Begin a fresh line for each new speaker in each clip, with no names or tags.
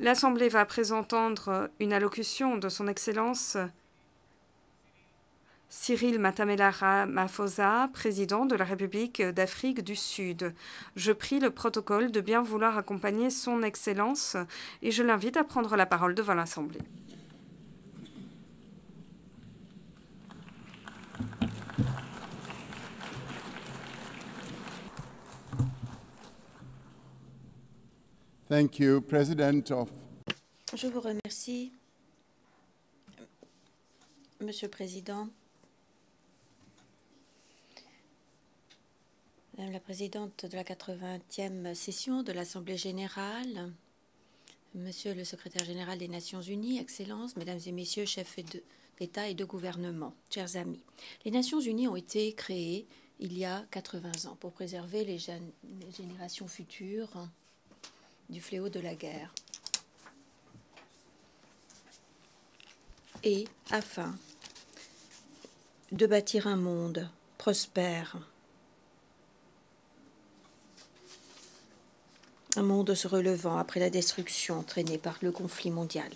L'Assemblée va à présent entendre une allocution de son Excellence Cyril Matamela Ramaphosa, président de la République d'Afrique du Sud. Je prie le protocole de bien vouloir accompagner son Excellence et je l'invite à prendre la parole devant l'Assemblée.
Thank you, President of.
Je vous remercie, Monsieur le Président, Madame la Présidente de la 80e session de l'Assemblée générale, Monsieur le Secrétaire général des Nations unies, Excellences, Mesdames et Messieurs, chefs d'État et de gouvernement, chers amis. Les Nations unies ont été créées il y a 80 ans pour préserver les générations futures du fléau de la guerre et afin de bâtir un monde prospère, un monde se relevant après la destruction entraînée par le conflit mondial.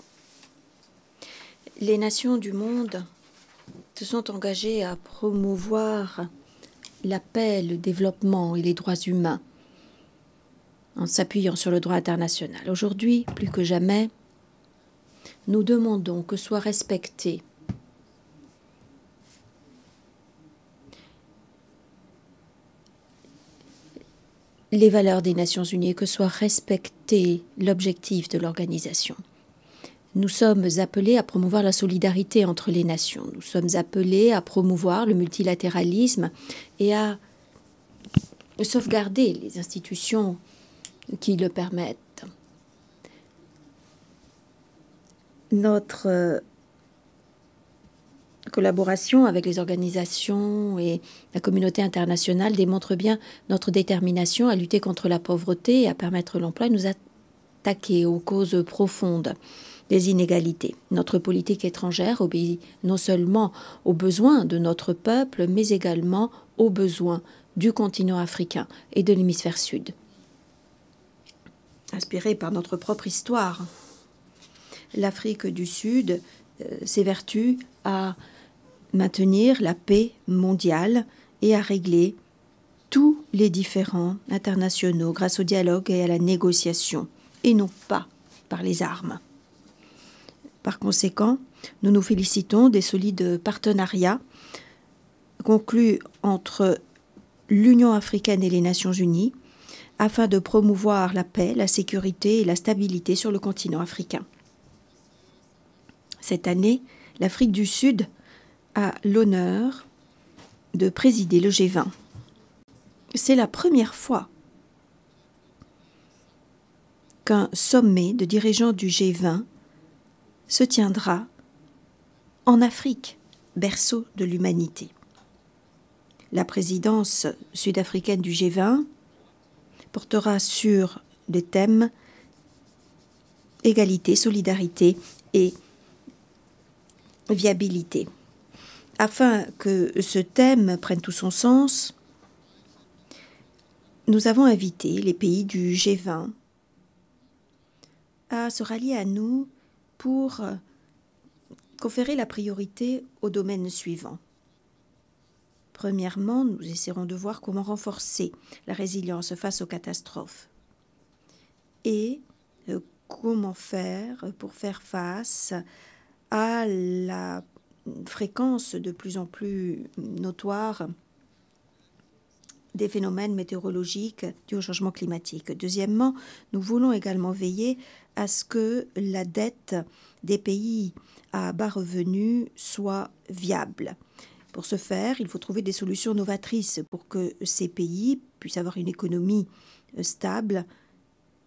Les nations du monde se sont engagées à promouvoir la paix, le développement et les droits humains en s'appuyant sur le droit international. Aujourd'hui, plus que jamais, nous demandons que soient respectées les valeurs des Nations unies et que soit respecté l'objectif de l'organisation. Nous sommes appelés à promouvoir la solidarité entre les nations. Nous sommes appelés à promouvoir le multilatéralisme et à sauvegarder les institutions qui le permettent. Notre collaboration avec les organisations et la communauté internationale démontre bien notre détermination à lutter contre la pauvreté et à permettre l'emploi et nous attaquer aux causes profondes des inégalités. Notre politique étrangère obéit non seulement aux besoins de notre peuple, mais également aux besoins du continent africain et de l'hémisphère sud. Inspirée par notre propre histoire, l'Afrique du Sud s'évertue à maintenir la paix mondiale et à régler tous les différends internationaux grâce au dialogue et à la négociation, et non pas par les armes. Par conséquent, nous nous félicitons des solides partenariats conclus entre l'Union africaine et les Nations unies afin de promouvoir la paix, la sécurité et la stabilité sur le continent africain. Cette année, l'Afrique du Sud a l'honneur de présider le G20. C'est la première fois qu'un sommet de dirigeants du G20 se tiendra en Afrique, berceau de l'humanité. La présidence sud-africaine du G20 portera sur des thèmes égalité, solidarité et viabilité. Afin que ce thème prenne tout son sens, nous avons invité les pays du G20 à se rallier à nous pour conférer la priorité aux domaines suivants. Premièrement, nous essaierons de voir comment renforcer la résilience face aux catastrophes et comment faire pour faire face à la fréquence de plus en plus notoire des phénomènes météorologiques dus au changement climatique. Deuxièmement, nous voulons également veiller à ce que la dette des pays à bas revenus soit viable. Pour ce faire, il faut trouver des solutions novatrices pour que ces pays puissent avoir une économie stable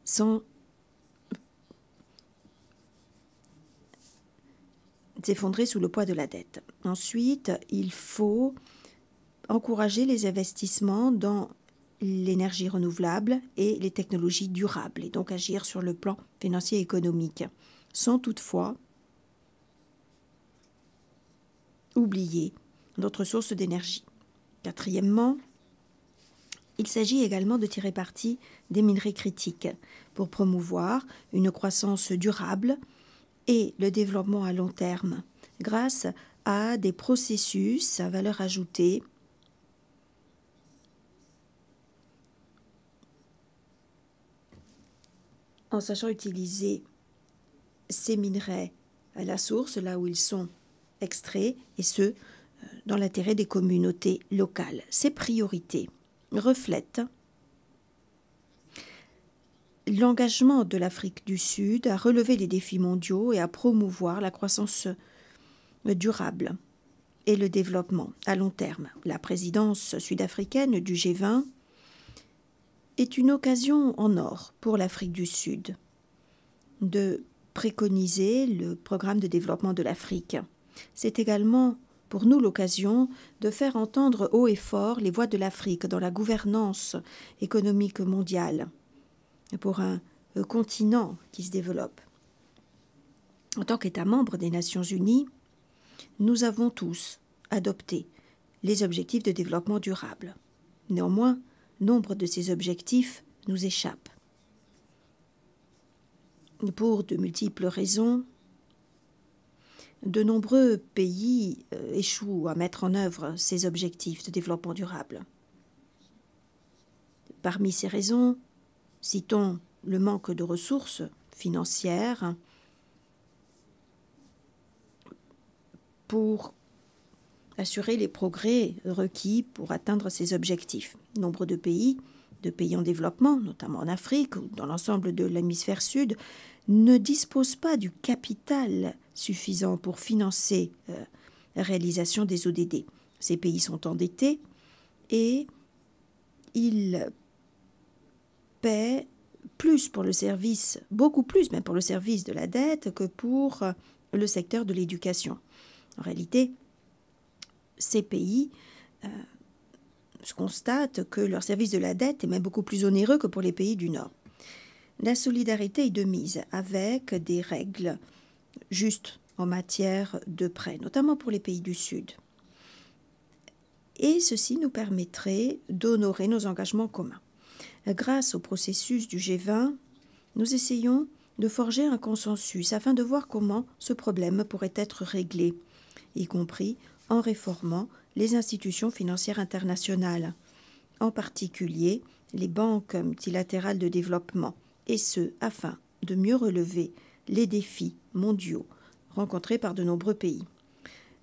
sans s'effondrer sous le poids de la dette. Ensuite, il faut encourager les investissements dans l'énergie renouvelable et les technologies durables, et donc agir sur le plan financier et économique, sans toutefois oublier d'autres sources d'énergie. Quatrièmement, Il s'agit également de tirer parti des minerais critiques pour promouvoir une croissance durable et le développement à long terme grâce à des processus à valeur ajoutée en sachant utiliser ces minerais à la source, là où ils sont extraits, et ce, dans l'intérêt des communautés locales. Ces priorités reflètent l'engagement de l'Afrique du Sud à relever les défis mondiaux et à promouvoir la croissance durable et le développement à long terme. La présidence sud-africaine du G20 est une occasion en or pour l'Afrique du Sud de préconiser le programme de développement de l'Afrique. C'est également pour nous l'occasion de faire entendre haut et fort les voix de l'Afrique dans la gouvernance économique mondiale pour un continent qui se développe. En tant qu'État membre des Nations Unies, nous avons tous adopté les objectifs de développement durable. Néanmoins, nombre de ces objectifs nous échappent. Pour de multiples raisons, de nombreux pays échouent à mettre en œuvre ces objectifs de développement durable. Parmi ces raisons, citons le manque de ressources financières pour assurer les progrès requis pour atteindre ces objectifs. Nombre de pays en développement, notamment en Afrique ou dans l'ensemble de l'hémisphère sud, ne disposent pas du capital suffisant pour financer la réalisation des ODD. Ces pays sont endettés et ils paient plus pour le service, beaucoup plus même pour le service de la dette que pour le secteur de l'éducation. En réalité, ces pays constatent que leur service de la dette est même beaucoup plus onéreux que pour les pays du Nord. La solidarité est de mise avec des règles justes en matière de prêts, notamment pour les pays du Sud. Et ceci nous permettrait d'honorer nos engagements communs. Grâce au processus du G20, nous essayons de forger un consensus afin de voir comment ce problème pourrait être réglé, y compris en réformant les institutions financières internationales, en particulier les banques multilatérales de développement, et ce, afin de mieux relever les défis mondiaux rencontrés par de nombreux pays.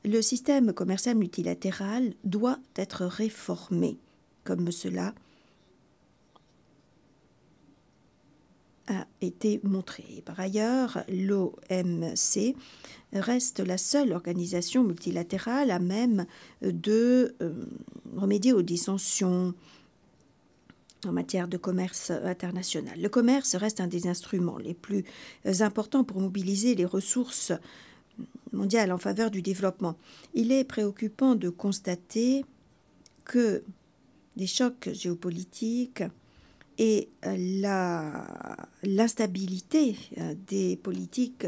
Le système commercial multilatéral doit être réformé, comme cela a été montré. Par ailleurs, l'OMC reste la seule organisation multilatérale à même de remédier aux dissensions en matière de commerce international. Le commerce reste un des instruments les plus importants pour mobiliser les ressources mondiales en faveur du développement. Il est préoccupant de constater que des chocs géopolitiques et l'instabilité des politiques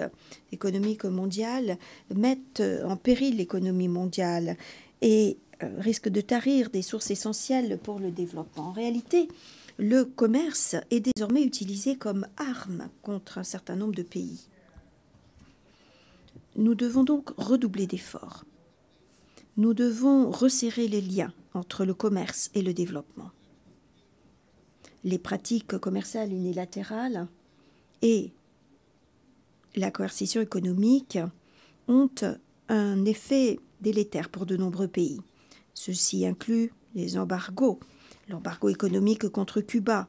économiques mondiales mettent en péril l'économie mondiale et risquent de tarir des sources essentielles pour le développement. En réalité, le commerce est désormais utilisé comme arme contre un certain nombre de pays. Nous devons donc redoubler d'efforts. Nous devons resserrer les liens entre le commerce et le développement. Les pratiques commerciales unilatérales et la coercition économique ont un effet délétère pour de nombreux pays. Ceci inclut les embargos, l'embargo économique contre Cuba,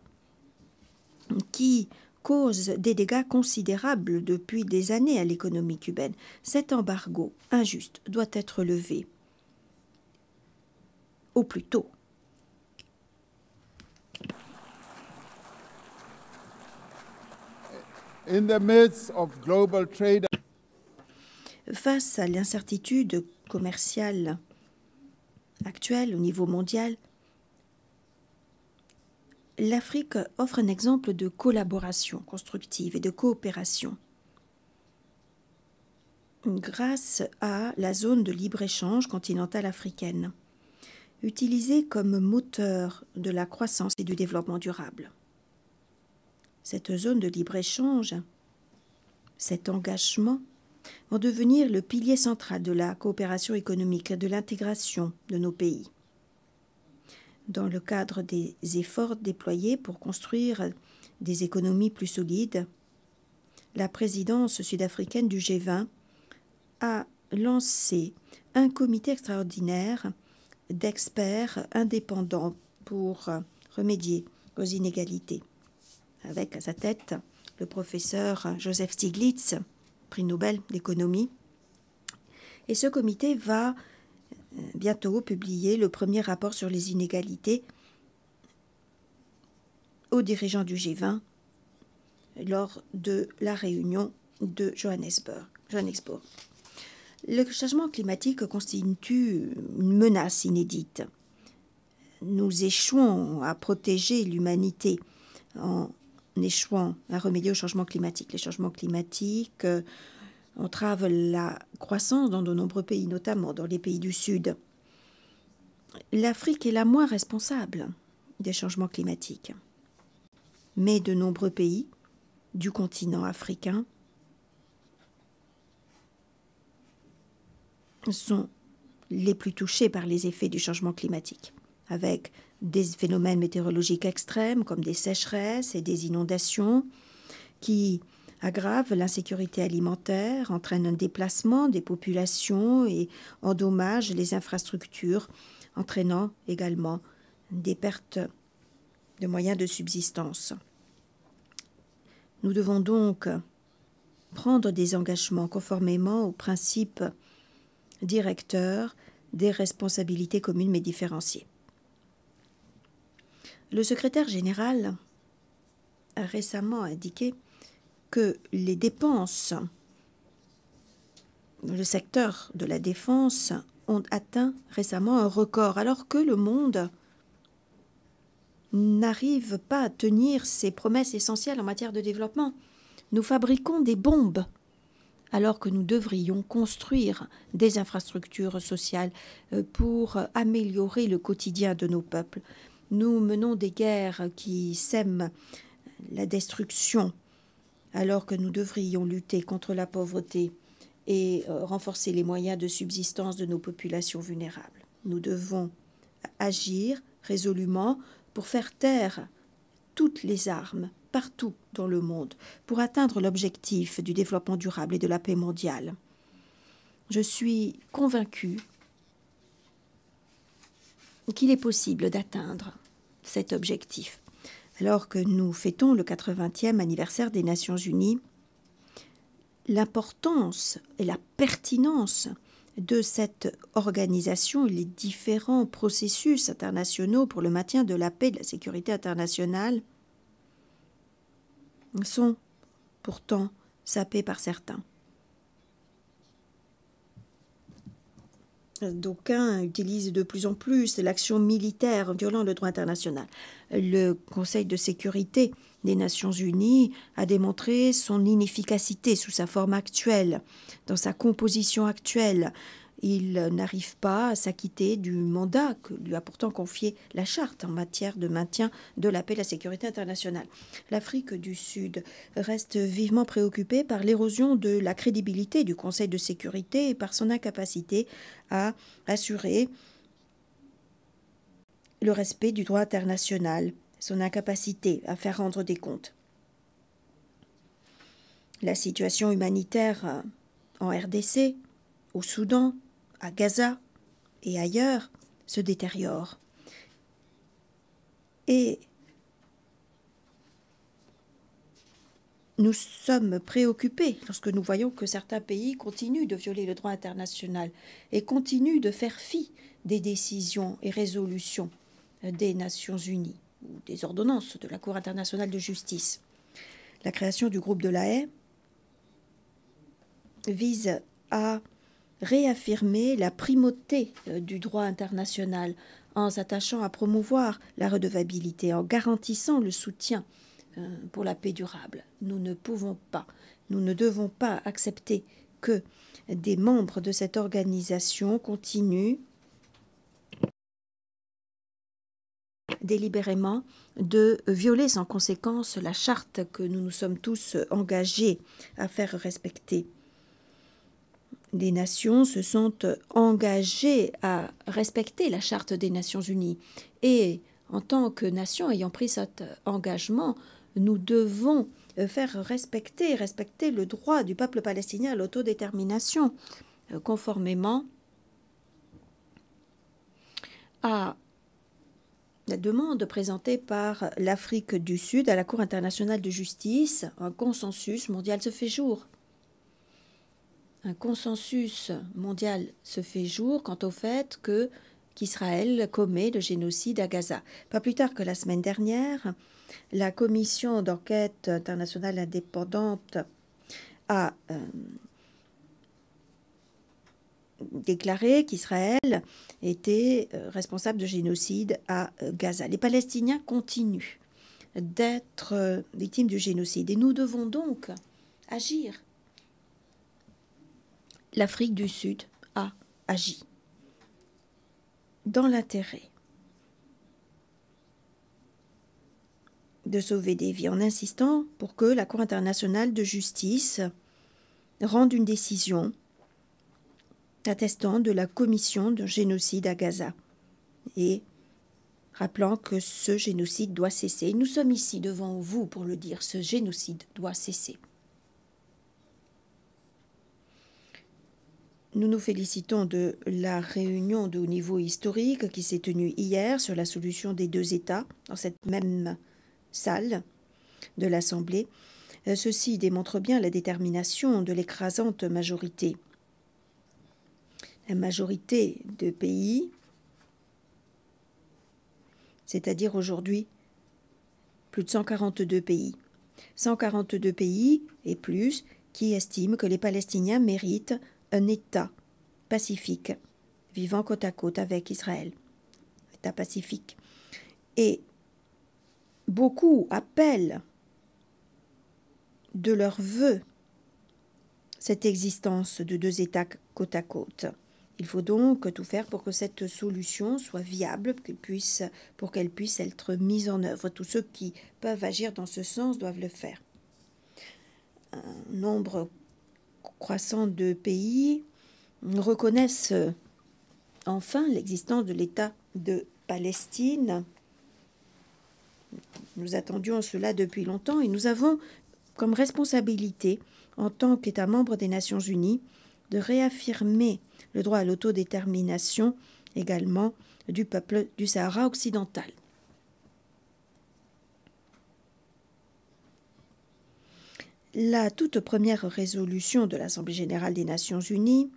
qui cause des dégâts considérables depuis des années à l'économie cubaine. Cet embargo injuste doit être levé au plus tôt.
In the midst of global trade,
face à l'incertitude commerciale actuelle au niveau mondial, l'Afrique offre un exemple de collaboration constructive et de coopération grâce à la zone de libre-échange continentale africaine. utilisée comme moteur de la croissance et du développement durable. Cette zone de libre-échange, cet engagement, vont devenir le pilier central de la coopération économique et de l'intégration de nos pays. Dans le cadre des efforts déployés pour construire des économies plus solides, la présidence sud-africaine du G20 a lancé un comité extraordinaire d'experts indépendants pour remédier aux inégalités, avec à sa tête le professeur Joseph Stiglitz, prix Nobel d'économie. Et ce comité va bientôt publier le premier rapport sur les inégalités aux dirigeants du G20 lors de la réunion de Johannesburg. Le changement climatique constitue une menace inédite. Nous échouons à protéger l'humanité en échouant à remédier au changement climatique. Les changements climatiques entravent la croissance dans de nombreux pays, notamment dans les pays du Sud. L'Afrique est la moins responsable des changements climatiques. Mais de nombreux pays du continent africain sont les plus touchés par les effets du changement climatique, avec des phénomènes météorologiques extrêmes comme des sécheresses et des inondations qui aggravent l'insécurité alimentaire, entraînent un déplacement des populations et endommagent les infrastructures, entraînant également des pertes de moyens de subsistance. Nous devons donc prendre des engagements conformément aux principes directeurs des responsabilités communes mais différenciées. Le secrétaire général a récemment indiqué que les dépenses dans le secteur de la défense ont atteint récemment un record, alors que le monde n'arrive pas à tenir ses promesses essentielles en matière de développement. Nous fabriquons des bombes, alors que nous devrions construire des infrastructures sociales pour améliorer le quotidien de nos peuples. Nous menons des guerres qui sèment la destruction, alors que nous devrions lutter contre la pauvreté et renforcer les moyens de subsistance de nos populations vulnérables. Nous devons agir résolument pour faire taire toutes les armes partout dans le monde pour atteindre l'objectif du développement durable et de la paix mondiale. Je suis convaincue qu'il est possible d'atteindre cet objectif. Alors que nous fêtons le 80e anniversaire des Nations Unies, l'importance et la pertinence de cette organisation et les différents processus internationaux pour le maintien de la paix et de la sécurité internationale sont pourtant sapés par certains. D'aucuns utilisent de plus en plus l'action militaire violant le droit international. Le Conseil de sécurité des Nations Unies a démontré son inefficacité sous sa forme actuelle, dans sa composition actuelle. Il n'arrive pas à s'acquitter du mandat que lui a pourtant confié la Charte en matière de maintien de la paix et de la sécurité internationale. L'Afrique du Sud reste vivement préoccupée par l'érosion de la crédibilité du Conseil de sécurité et par son incapacité à assurer le respect du droit international, son incapacité à faire rendre des comptes. La situation humanitaire en RDC, au Soudan, à Gaza et ailleurs se détériore. Et nous sommes préoccupés lorsque nous voyons que certains pays continuent de violer le droit international et continuent de faire fi des décisions et résolutions des Nations Unies ou des ordonnances de la Cour internationale de justice. La création du groupe de La Haye vise à réaffirmer la primauté du droit international en s'attachant à promouvoir la redevabilité, en garantissant le soutien pour la paix durable. Nous ne pouvons pas, nous ne devons pas accepter que des membres de cette organisation continuent délibérément de violer sans conséquence la charte que nous nous sommes tous engagés à faire respecter. Les nations se sont engagées à respecter la charte des Nations Unies et en tant que nation ayant pris cet engagement, nous devons faire respecter le droit du peuple palestinien à l'autodétermination, conformément à la demande présentée par l'Afrique du Sud à la Cour internationale de justice. Un consensus mondial se fait jour. Un consensus mondial se fait jour quant au fait qu'Israël commet le génocide à Gaza. Pas plus tard que la semaine dernière, la commission d'enquête internationale indépendante a déclaré qu'Israël était responsable de génocide à Gaza. Les Palestiniens continuent d'être victimes du génocide et nous devons donc agir. L'Afrique du Sud a agi dans l'intérêt de sauver des vies en insistant pour que la Cour internationale de justice rende une décision attestant de la commission d'un génocide à Gaza et rappelant que ce génocide doit cesser. Nous sommes ici devant vous pour le dire, ce génocide doit cesser. Nous nous félicitons de la réunion de haut niveau historique qui s'est tenue hier sur la solution des deux États dans cette même salle de l'Assemblée. Ceci démontre bien la détermination de l'écrasante majorité. La majorité de pays, c'est-à-dire aujourd'hui plus de 142 pays. 142 pays et plus qui estiment que les Palestiniens méritent un État pacifique, vivant côte à côte avec Israël. État pacifique. Et beaucoup appellent de leur vœu cette existence de deux États côte à côte. Il faut donc tout faire pour que cette solution soit viable, pour qu'elle puisse être mise en œuvre. Tous ceux qui peuvent agir dans ce sens doivent le faire. Un nombre croissant de pays reconnaissent enfin l'existence de l'État de Palestine. Nous attendions cela depuis longtemps et nous avons comme responsabilité, en tant qu'État membre des Nations Unies, de réaffirmer le droit à l'autodétermination également du peuple du Sahara occidental. La toute première résolution de l'Assemblée générale des Nations unies,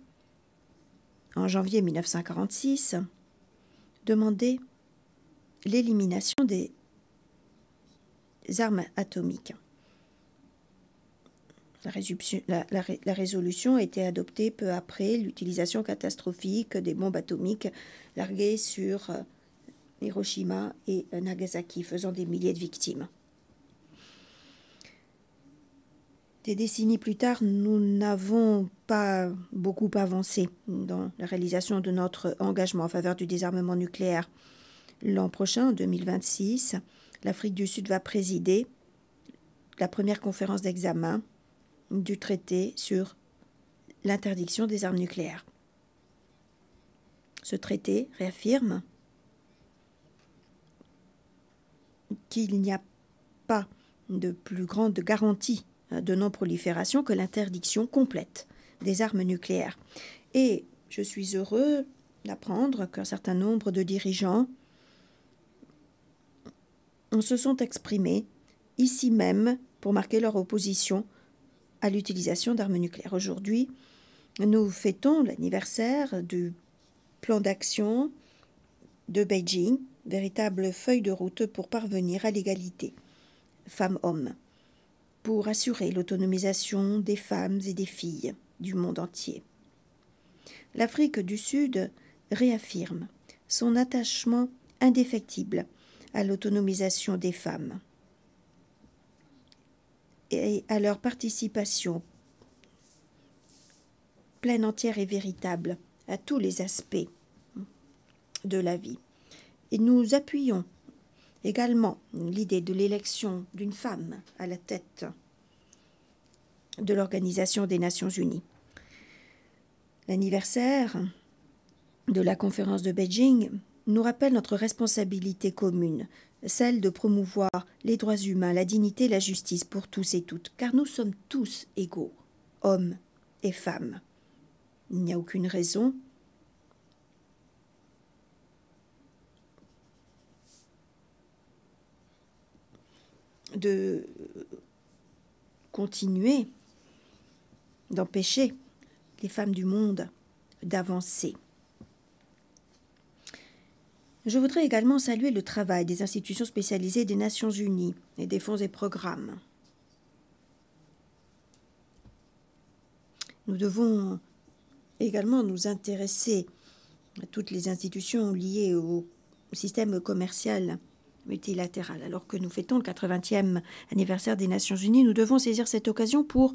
en janvier 1946, demandait l'élimination des armes atomiques. La résolution a été adoptée peu après l'utilisation catastrophique des bombes atomiques larguées sur Hiroshima et Nagasaki, faisant des milliers de victimes. Des décennies plus tard, nous n'avons pas beaucoup avancé dans la réalisation de notre engagement en faveur du désarmement nucléaire. L'an prochain, en 2026, l'Afrique du Sud va présider la première conférence d'examen du traité sur l'interdiction des armes nucléaires. Ce traité réaffirme qu'il n'y a pas de plus grande garantie de non-prolifération que l'interdiction complète des armes nucléaires. Et je suis heureux d'apprendre qu'un certain nombre de dirigeants se sont exprimés ici même pour marquer leur opposition à l'utilisation d'armes nucléaires. Aujourd'hui, nous fêtons l'anniversaire du plan d'action de Beijing, véritable feuille de route pour parvenir à l'égalité femmes-hommes, pour assurer l'autonomisation des femmes et des filles du monde entier. L'Afrique du Sud réaffirme son attachement indéfectible à l'autonomisation des femmes et à leur participation pleine, entière et véritable à tous les aspects de la vie. Et nous appuyons également l'idée de l'élection d'une femme à la tête de l'Organisation des Nations Unies. L'anniversaire de la conférence de Beijing nous rappelle notre responsabilité commune, celle de promouvoir les droits humains, la dignité et la justice pour tous et toutes, car nous sommes tous égaux, hommes et femmes. Il n'y a aucune raison de continuer d'empêcher les femmes du monde d'avancer. Je voudrais également saluer le travail des institutions spécialisées des Nations Unies et des fonds et programmes. Nous devons également nous intéresser à toutes les institutions liées au système commercial multilatéral. Alors que nous fêtons le 80e anniversaire des Nations Unies, nous devons saisir cette occasion pour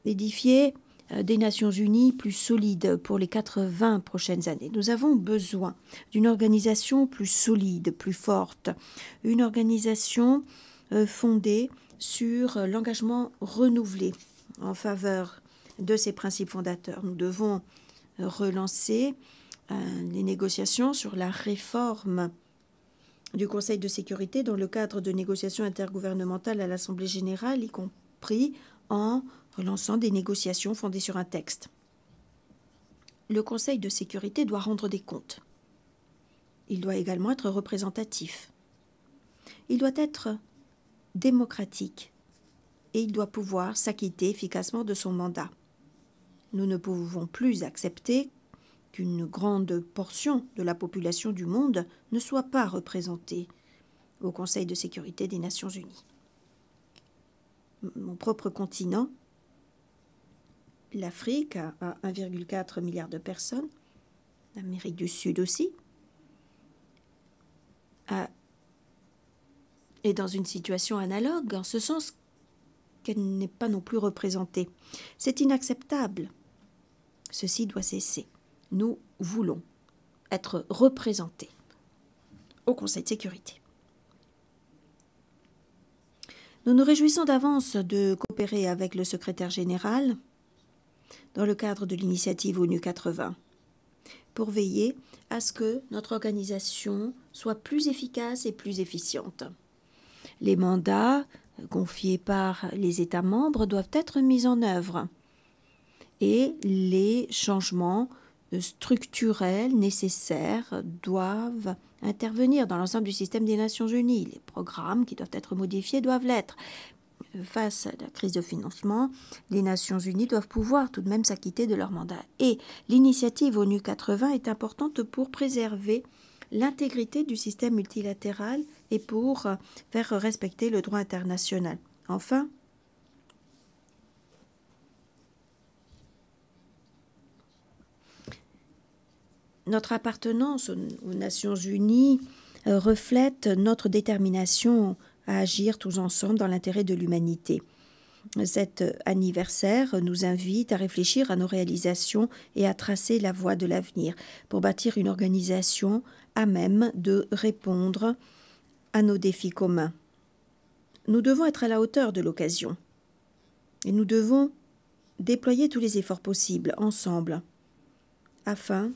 édifier des Nations Unies plus solides pour les 80 prochaines années. Nous avons besoin d'une organisation plus solide, plus forte, une organisation fondée sur l'engagement renouvelé en faveur de ces principes fondateurs. Nous devons relancer les négociations sur la réforme du Conseil de sécurité dans le cadre de négociations intergouvernementales à l'Assemblée générale, y compris en relançant des négociations fondées sur un texte. Le Conseil de sécurité doit rendre des comptes. Il doit également être représentatif. Il doit être démocratique et il doit pouvoir s'acquitter efficacement de son mandat. Nous ne pouvons plus accepter qu'une grande portion de la population du monde ne soit pas représentée au Conseil de sécurité des Nations Unies. Mon propre continent, l'Afrique, a 1,4 milliard de personnes, l'Amérique du Sud aussi, est dans une situation analogue, en ce sens qu'elle n'est pas non plus représentée. C'est inacceptable. Ceci doit cesser. Nous voulons être représentés au Conseil de sécurité. Nous nous réjouissons d'avance de coopérer avec le secrétaire général dans le cadre de l'initiative ONU 80 pour veiller à ce que notre organisation soit plus efficace et plus efficiente. Les mandats confiés par les États membres doivent être mis en œuvre et les changements structurels nécessaires doivent intervenir dans l'ensemble du système des Nations Unies. Les programmes qui doivent être modifiés doivent l'être. Face à la crise de financement, les Nations Unies doivent pouvoir tout de même s'acquitter de leur mandat. Et l'initiative ONU 80 est importante pour préserver l'intégrité du système multilatéral et pour faire respecter le droit international. Enfin, notre appartenance aux Nations Unies reflète notre détermination à agir tous ensemble dans l'intérêt de l'humanité. Cet anniversaire nous invite à réfléchir à nos réalisations et à tracer la voie de l'avenir pour bâtir une organisation à même de répondre à nos défis communs. Nous devons être à la hauteur de l'occasion et nous devons déployer tous les efforts possibles ensemble afin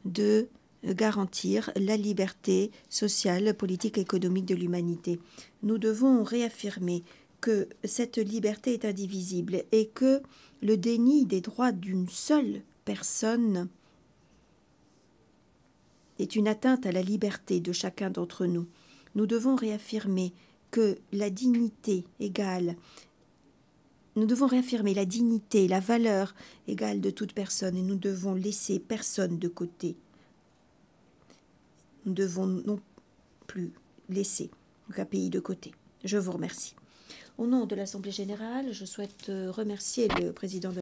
de garantir la liberté sociale, politique et économique de l'humanité. Nous devons réaffirmer que cette liberté est indivisible et que le déni des droits d'une seule personne est une atteinte à la liberté de chacun d'entre nous. Nous devons réaffirmer que la dignité égale, nous devons réaffirmer la dignité, la valeur égale de toute personne et nous devons laisser personne de côté. Nous devons non plus laisser aucun pays de côté. Je vous remercie. Au nom de l'Assemblée générale, je souhaite remercier le président de